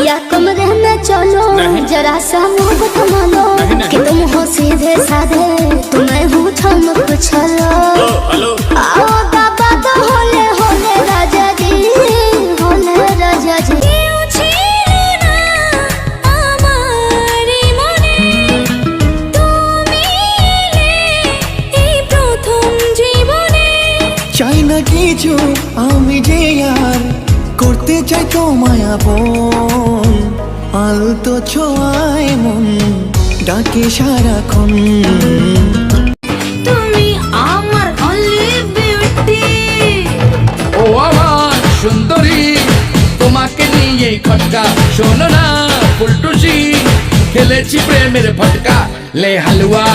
या कमरे में चलो जरा सा मुझको थमा लो कि तुम हो सीधे साधे तुम्हें हूँ ठमक छलो आओ बाबा तो होले होले राजा जी होले राजा जी চাই না কিছু আমি যে আর করতে চাই তোমায় আপন আলতো ছোঁয়ায় মন ডাকে সারাক্ষণ তুমি আমার only beauty ও আমার সুন্দরী তোমাকে নিয়ে খটকা শোনো না ফুলটুসি খেলেছি প্রেমের ফটকা লে হালুয়া